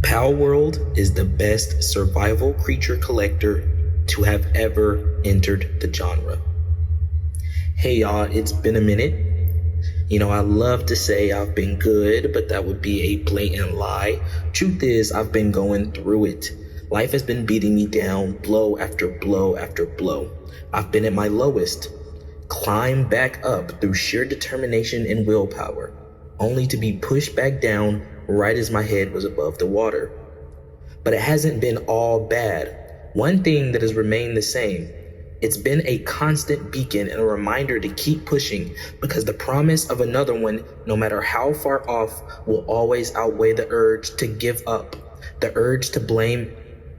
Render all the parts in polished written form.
Palworld is the best survival creature collector to have ever entered the genre. Hey y'all, it's been a minute. I love to say I've been good, but that would be a blatant lie. Truth is, I've been going through it. Life has been beating me down, blow after blow after blow. I've been at my lowest, climbed back up through sheer determination and willpower, only to be pushed back down right as my head was above the water. But it hasn't been all bad. One thing that has remained the same: it's been a constant beacon and a reminder to keep pushing, because the promise of another one, no matter how far off, will always outweigh the urge to give up, the urge to blame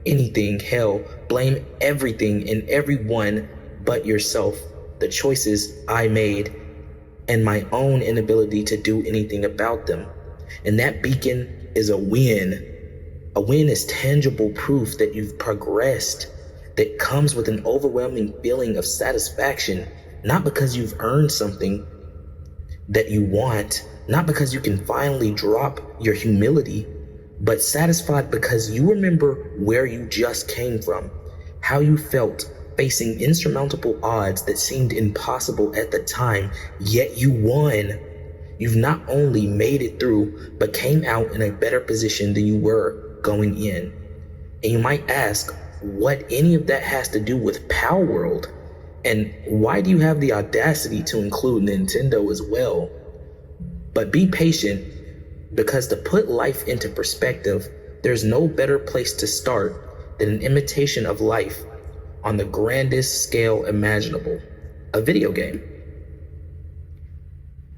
anything, hell, blame everything and everyone but yourself, the choices I made, and my own inability to do anything about them. And that beacon is a win. A win is tangible proof that you've progressed, that comes with an overwhelming feeling of satisfaction, not because you've earned something that you want, not because you can finally drop your humility, but satisfied because you remember where you just came from, how you felt facing insurmountable odds that seemed impossible at the time, yet you won. You've not only made it through, but came out in a better position than you were going in. And you might ask what any of that has to do with Palworld, and why do you have the audacity to include Nintendo as well? But be patient, because to put life into perspective, there's no better place to start than an imitation of life on the grandest scale imaginable: a video game.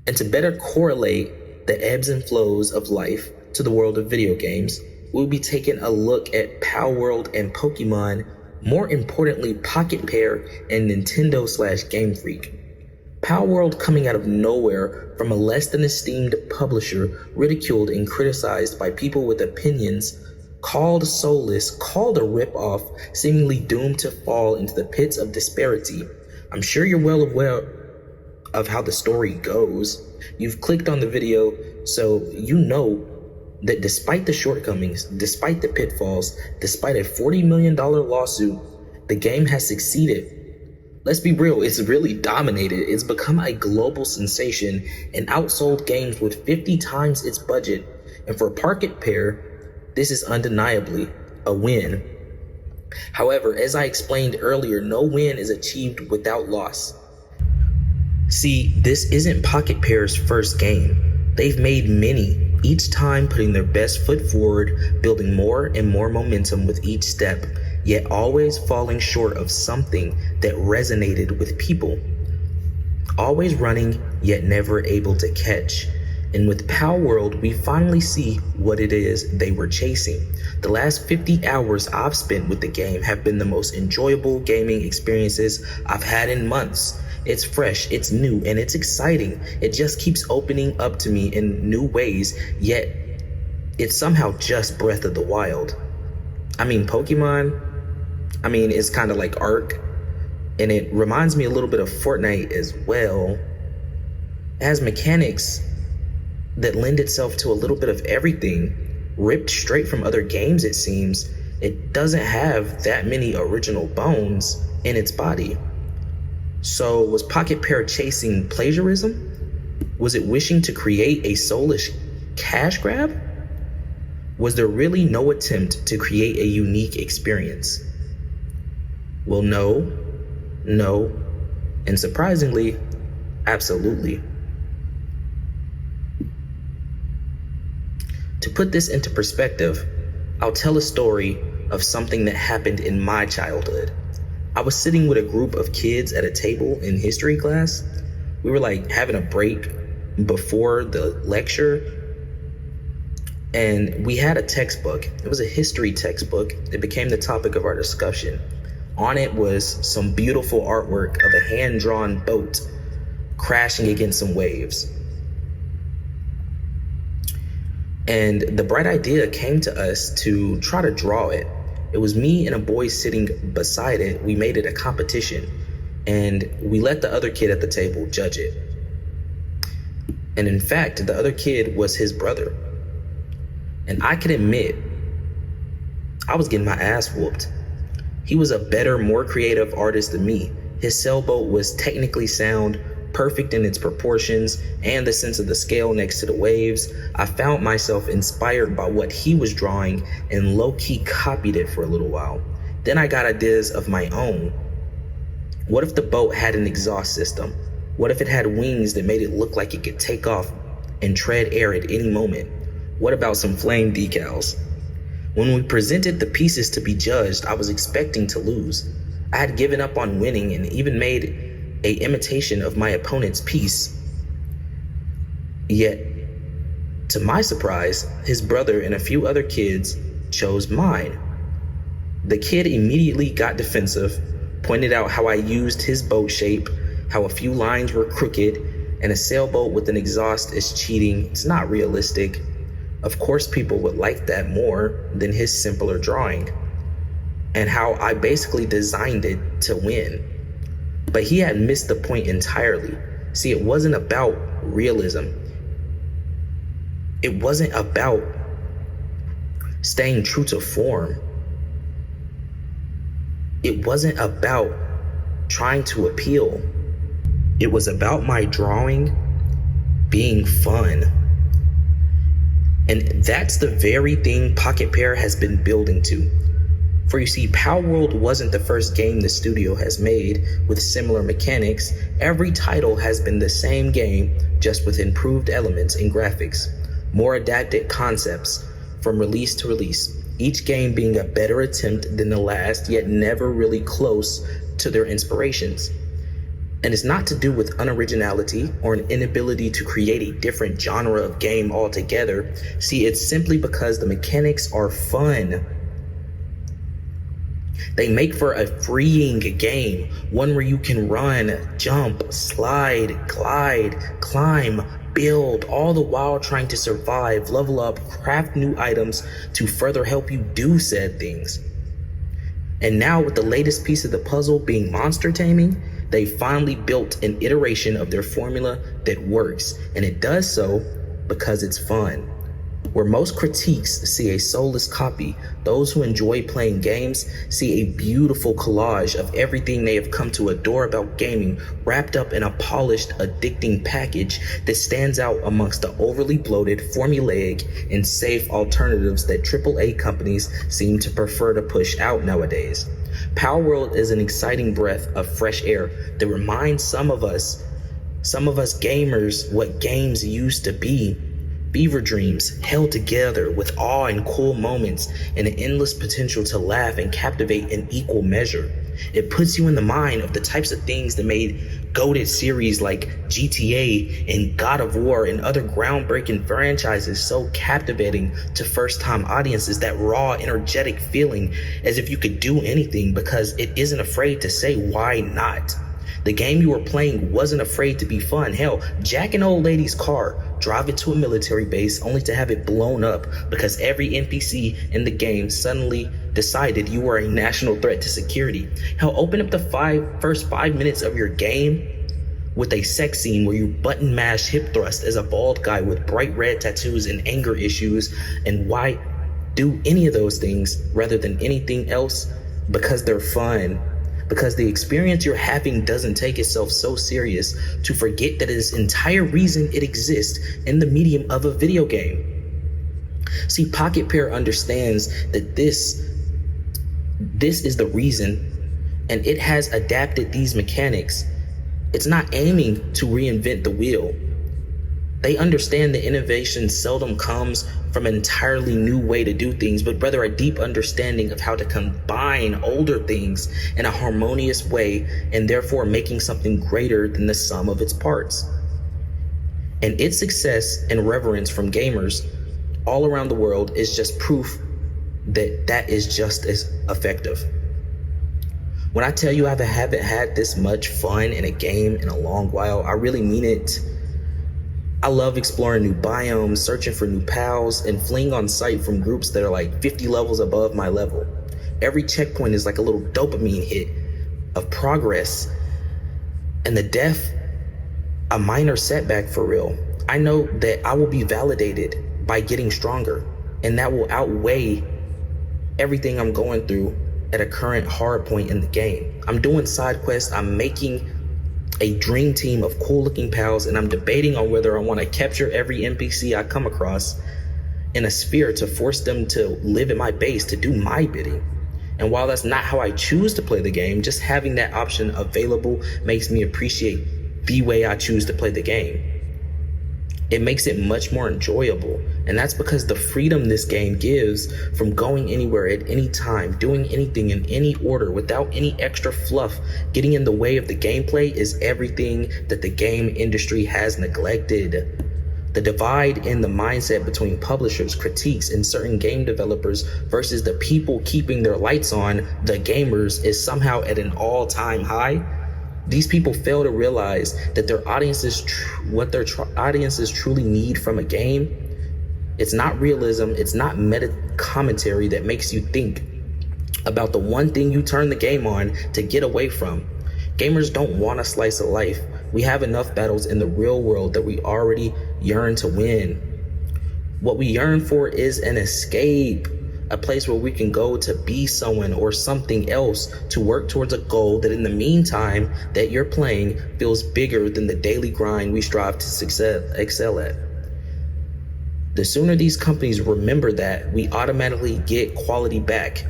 And to better correlate the ebbs and flows of life to the world of video games, we'll be taking a look at Palworld and Pokemon, more importantly Pocket Pair and Nintendo/Game Freak. Palworld coming out of nowhere from a less than esteemed publisher, ridiculed and criticized by people with opinions, called soulless, called a ripoff, seemingly doomed to fall into the pits of disparity. I'm sure you're well aware of how the story goes. You've clicked on the video, so you know that despite the shortcomings, despite the pitfalls, despite a $40 million lawsuit, the game has succeeded. Let's be real, it's really dominated. It's become a global sensation and outsold games with 50 times its budget. And for Pocket Pair, this is undeniably a win. However, as I explained earlier, no win is achieved without loss. See, this isn't Pocket Pair's first game. They've made many, each time putting their best foot forward, building more and more momentum with each step, yet always falling short of something that resonated with people. Always running, yet never able to catch. And with Palworld, we finally see what it is they were chasing. The last 50 hours I've spent with the game have been the most enjoyable gaming experiences I've had in months. It's fresh, it's new, and it's exciting. It just keeps opening up to me in new ways, yet it's somehow just Breath of the Wild. Pokemon, it's kind of like Ark, and it reminds me a little bit of Fortnite as well. It has mechanics that lend itself to a little bit of everything, ripped straight from other games it seems. It doesn't have that many original bones in its body. So was Pocket Pair chasing plagiarism? Was it wishing to create a soulless cash grab? Was there really no attempt to create a unique experience? Well, no, and surprisingly, absolutely. To put this into perspective, I'll tell a story of something that happened in my childhood. I was sitting with a group of kids at a table in history class. We were having a break before the lecture, and we had a textbook. It was a history textbook. It became the topic of our discussion. On it was some beautiful artwork of a hand-drawn boat crashing against some waves. And the bright idea came to us to try to draw it. It was me and a boy sitting beside it. We made it a competition, and we let the other kid at the table judge it. And in fact, the other kid was his brother. And I can admit I was getting my ass whooped. He was a better, more creative artist than me. His sailboat was technically sound, perfect in its proportions, and the sense of the scale next to the waves. I found myself inspired by what he was drawing and low-key copied it for a little while. Then I got ideas of my own. What if the boat had an exhaust system? What if it had wings that made it look like it could take off and tread air at any moment? What about some flame decals? When we presented the pieces to be judged, I was expecting to lose. I had given up on winning and even made an imitation of my opponent's piece. Yet, to my surprise, his brother and a few other kids chose mine. The kid immediately got defensive, pointed out how I used his boat shape, how a few lines were crooked, and a sailboat with an exhaust is cheating. It's not realistic. Of course, people would like that more than his simpler drawing, and how I basically designed it to win. But he had missed the point entirely. See, it wasn't about realism. It wasn't about staying true to form. It wasn't about trying to appeal. It was about my drawing being fun. And that's the very thing Pocket Pair has been building to. For you see, Palworld wasn't the first game the studio has made with similar mechanics. Every title has been the same game, just with improved elements and graphics, more adapted concepts from release to release, each game being a better attempt than the last, yet never really close to their inspirations. And it's not to do with unoriginality or an inability to create a different genre of game altogether. See, it's simply because the mechanics are fun. They make for a freeing game, one where you can run, jump, slide, glide, climb, build, all the while trying to survive, level up, craft new items to further help you do said things. And now with the latest piece of the puzzle being monster taming, they finally built an iteration of their formula that works, and it does so because it's fun. Where most critiques see a soulless copy, those who enjoy playing games see a beautiful collage of everything they have come to adore about gaming, wrapped up in a polished, addicting package that stands out amongst the overly bloated, formulaic, and safe alternatives that AAA companies seem to prefer to push out nowadays. Palworld is an exciting breath of fresh air that reminds some of us gamers what games used to be. Fever dreams held together with awe and cool moments and an endless potential to laugh and captivate in equal measure. It puts you in the mind of the types of things that made goated series like GTA and God of War and other groundbreaking franchises so captivating to first-time audiences. That raw, energetic feeling as if you could do anything because it isn't afraid to say why not. The game you were playing wasn't afraid to be fun. Hell, jack an old lady's car, drive it to a military base only to have it blown up because every NPC in the game suddenly decided you were a national threat to security. Hell, open up the first 5 minutes of your game with a sex scene where you button mash hip thrust as a bald guy with bright red tattoos and anger issues. And why do any of those things rather than anything else? Because they're fun. Because the experience you're having doesn't take itself so serious to forget that its entire reason it exists in the medium of a video game. See, Pocket Pair understands that this is the reason, and it has adapted these mechanics. It's not aiming to reinvent the wheel. They understand that innovation seldom comes from an entirely new way to do things, but rather a deep understanding of how to combine older things in a harmonious way, and therefore making something greater than the sum of its parts. And its success and reverence from gamers all around the world is just proof that that is just as effective. When I tell you I haven't had this much fun in a game in a long while, I really mean it. I love exploring new biomes, searching for new pals, and fleeing on sight from groups that are like 50 levels above my level. Every checkpoint is like a little dopamine hit of progress, and the death, a minor setback for real. I know that I will be validated by getting stronger, and that will outweigh everything I'm going through at a current hard point in the game. I'm doing side quests, I'm making a dream team of cool looking pals, and I'm debating on whether I want to capture every NPC I come across in a sphere to force them to live at my base to do my bidding. And while that's not how I choose to play the game, just having that option available makes me appreciate the way I choose to play the game. It makes it much more enjoyable, and that's because the freedom this game gives from going anywhere at any time, doing anything in any order without any extra fluff getting in the way of the gameplay is everything that the game industry has neglected. The divide in the mindset between publishers, critiques, and certain game developers versus the people keeping their lights on, the gamers, is somehow at an all-time high. These people fail to realize that their audiences, what their audiences truly need from a game. It's not realism, it's not meta commentary that makes you think about the one thing you turn the game on to get away from. Gamers don't want a slice of life. We have enough battles in the real world that we already yearn to win. What we yearn for is an escape, a place where we can go to be someone or something else, to work towards a goal that in the meantime that you're playing feels bigger than the daily grind we strive to excel at. The sooner these companies remember that, we automatically get quality back.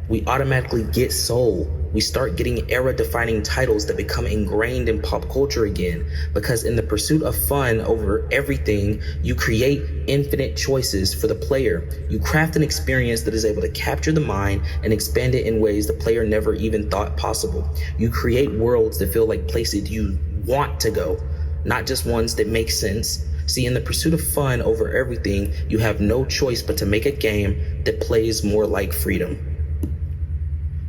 We automatically get soul. We start getting era-defining titles that become ingrained in pop culture again, because in the pursuit of fun over everything, you create infinite choices for the player. You craft an experience that is able to capture the mind and expand it in ways the player never even thought possible. You create worlds that feel like places you want to go, not just ones that make sense. See, in the pursuit of fun over everything, you have no choice but to make a game that plays more like freedom.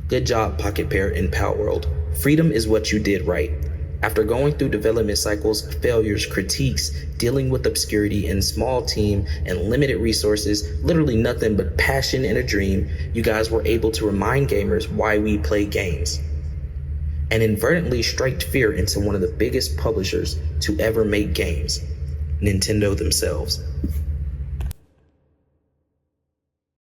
Good job, Pocket Pair and Palworld. Freedom is what you did right. After going through development cycles, failures, critiques, dealing with obscurity and small team and limited resources, literally nothing but passion and a dream, you guys were able to remind gamers why we play games, and inadvertently strike fear into one of the biggest publishers to ever make games, Nintendo themselves.